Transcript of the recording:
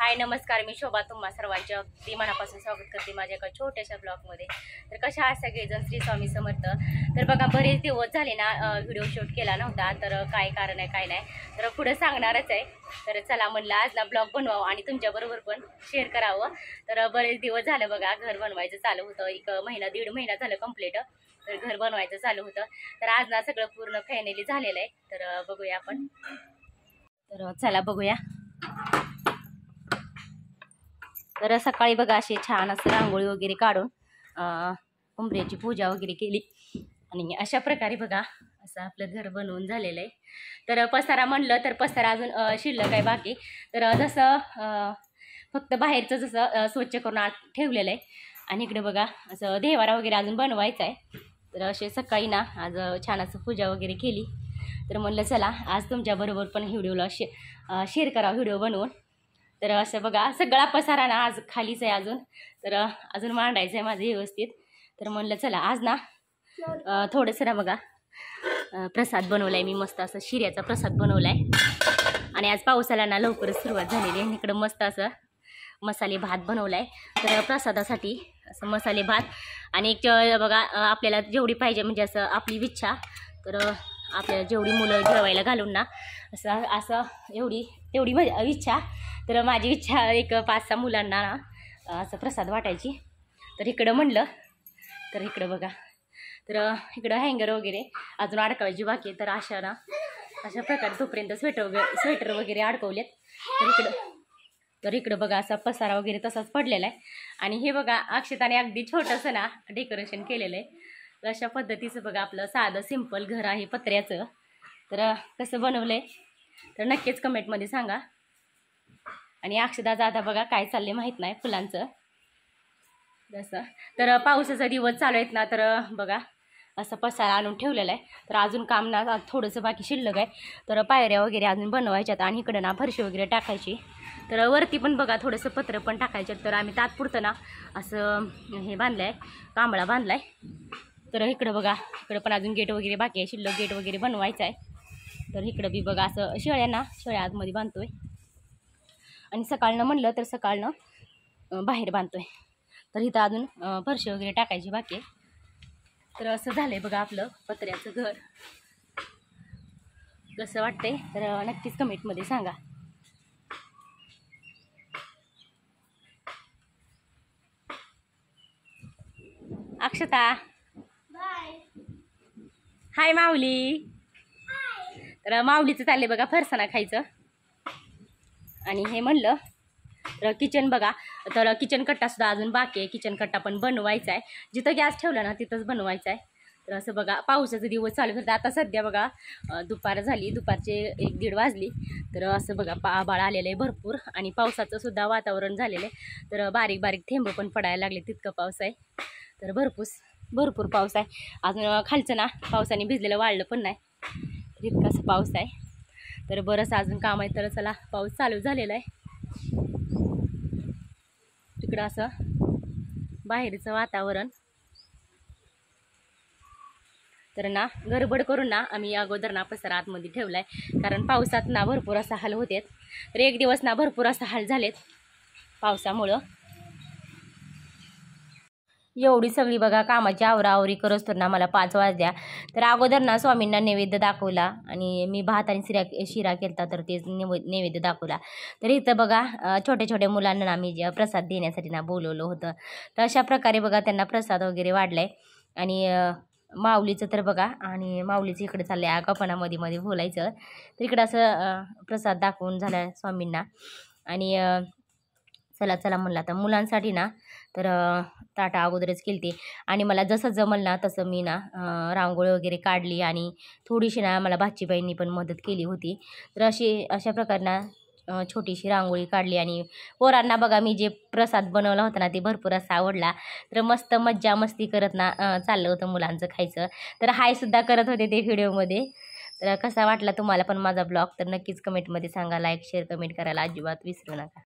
हाय नमस्कार, मी शोभा तुम्हा सर्वांचे अगदी मनापासून स्वागत करते माझ्या एका छोट्याशा ब्लॉगमध्ये। तर कशा आहात सगळेजण? श्री स्वामी समर्थ। तर बघा बरेच दिवस झाले ना व्हिडिओ शूट केला नव्हता, तर काय कारण आहे काय नाही तर पुढे सांगणारच आहे। तर चला म्हणलं आज ना ब्लॉग बनवावं आणि तुमच्याबरोबर पण शेअर करावं। तर बरेच दिवस झालं बघा घर बनवायचं चालू होतं, एक महिना दीड महिना झालं कंप्लीट। तर घर बनवायचं चालू होतं, तर आज ना सगळं पूर्ण फायनली झालेलं आहे। तर बघूया आपण, तर चला बघूया। तर सकाळी बघा अशी छान असं रांगोळी वगैरे काढून उंबऱ्याची पूजा वगैरे केली आणि अशा प्रकारे बघा असं आपलं घर बनवून झालेलं आहे। तर पसारा म्हणलं तर पसारा अजून शिल्लक आहे बाकी। तर जसं फक्त बाहेरचं जसं स्वच्छ करून आत ठेवलेलं आहे आणि इकडे बघा असं देवारा वगैरे अजून बनवायचा आहे। तर असे सकाळी ना आज छान असं पूजा वगैरे केली। तर म्हणलं चला आज तुमच्याबरोबर पण व्हिडिओला शेअर करावं व्हिडिओ बनवून। तर असं बघा सगळा पसारा ना आज खालीच आहे अजून, तर अजून मांडायचं आहे माझं व्यवस्थित। तर म्हणलं चला आज ना थोडंसं ना बघा प्रसाद बनवलाय मी, मस्त असं शिऱ्याचा प्रसाद बनवलाय। आणि आज पावसाला ना लवकरच सुरुवात झालेली आहे। इकडं मस्त असं मसाले भात बनवलाय, तर प्रसादासाठी असं मसाले भात आणि एक बघा आपल्याला जेवढी पाहिजे म्हणजे असं आपली इच्छा, तर आपल्याला जेवढी मुलं जेवायला घालून ना असं असं तेवढी माझी इच्छा। तर माझी इच्छा एक 5-6 मुलांना ना असं प्रसाद वाटायची। तर इकडं म्हणलं तर इकडं बघा, तर इकडं हँगर वगैरे अजून अडकवायची बाकी आहे। तर अशा प्रकारे तोपर्यंत स्वेटर वगैरे अडकवलेत। तर इकडं बघा असा पसारा वगैरे तसाच पडलेला आहे। आणि हे बघा अक्षताने अगदी छोटंसं ना डेकोरेशन केलेलं आहे। तर अशा पद्धतीचं बघा आपलं साधं सिंपल घर आहे पत्र्याचं। तर कसं बनवलं आहे तर नक्कीच कमेंटमध्ये सांगा। आणि अक्षदाचं आता बघा काय चाललंय माहीत नाही फुलांचं जसं। तर पावसाचा दिवस चालू आहेत ना, तर बघा असं पसारा आणून ठेवलेला आहे। तर अजून काम ना थोडंसं बाकी शिल्लक आहे, तर पायऱ्या वगैरे अजून बनवायच्यात आणि इकडं ना फरशी वगैरे टाकायची। तर वरती पण बघा थोडंसं पत्र पण टाकायचं। तर आम्ही तात्पुरतं ना असं हे बांधलं आहे, कांबळा बांधला आहे। तर इकडं बघा इकडं पण अजून गेट वगैरे बाकी आहे, शिल्लक गेट वगैरे बनवायचं आहे। तर इकडं बी बघा असं शेळ्या आतमध्ये बांधतोय आणि सकाळनं म्हणलं तर सकाळनं बाहेर बांधतोय। तर इथं अजून फरशी वगैरे टाकायची बाकी आहे। तर असं झालंय बघा आपलं पत्र्याचं घर। कसं वाटतंय तर नक्कीच कमेंटमध्ये सांगा। अक्षता हाय माऊली। तर माऊलीचं चाललंय बघा फरसाणा खायचं। आणि हे म्हणलं तर किचन बघा, तर किचन कट्टा सुद्धा अजून बाकी आहे। किचन कट्टा पण बनवायचा आहे, जिथं गॅस ठेवला ना तिथंच बनवायचा आहे। तर असं बघा पावसाचा दिवस चालू करतं। आता सध्या बघा दुपार झाली, दुपारचे 1-1:30 वाजली। तर असं बघा आभाळ आलेलं आहे भरपूर आणि पावसाचं सुद्धा वातावरण झालेलं आहे। तर बारीक बारीक थेंब पण पडायला लागले, तितकं पाऊस आहे। तर भरपूर पाऊस आहे अजून। खालचं ना पावसाने भिजलेलं वाळलं पण नाही, तितकाच पाऊस आहे। तर बरंच अजून काम आहे। तर चला पाऊस चालू झालेला आहे। तिकडं असं बाहेरचं वातावरण। तर ना गडबड करून ना आम्ही अगोदर ना पसारा आतमध्ये ठेवलाय, कारण पावसात ना भरपूर असा हाल होतेत। तर एक दिवस ना भरपूर असा हाल झालेत पावसामुळं। एवढी सगळी बघा कामाची आवराआवरी करत ना मला 5 वाजल्या। तर अगोदर ना स्वामींना नैवेद्य दाखवला आणि मी भात आणि शिरा केलता, तर तेच नैवेद्य दाखवला। तर इथं बघा छोट्या छोट्या मुलांना ना मी जे प्रसाद देण्यासाठी ना बोलवलं होतं। तर अशा प्रकारे बघा त्यांना प्रसाद वगैरे वाढलाय। आणि माऊलीचं तर बघा, आणि माऊलीचं इकडे चाललंय आगापणामध्ये मध्ये बोलायचं। तर इकडं असं प्रसाद दाखवून झाला स्वामींना। आणि चला म्हणलं आता मुलांसाठी ना तर ताटा अगोदरच केलते आणि मला जसं जमल ना तसं मी ना रांगोळी वगैरे काढली आणि थोडीशी ना मला भाचीबाईंनी पण मदत केली होती। तर अशा प्रकारनं छोटीशी रांगोळी काढली आणि पोरांना बघा मी जे प्रसाद बनवला होता ना ते भरपूर असा आवडला। तर मस्त मज्जा मस्ती करत ना चाललं होतं मुलांचं खायचं। तर हाय सुद्धा करत होते ते व्हिडिओमध्ये। तर कसा वाटला तुम्हाला पण माझा ब्लॉग तर नक्कीच कमेंटमध्ये सांगा। लाईक शेअर कमेंट करायला अजिबात विसरू नका।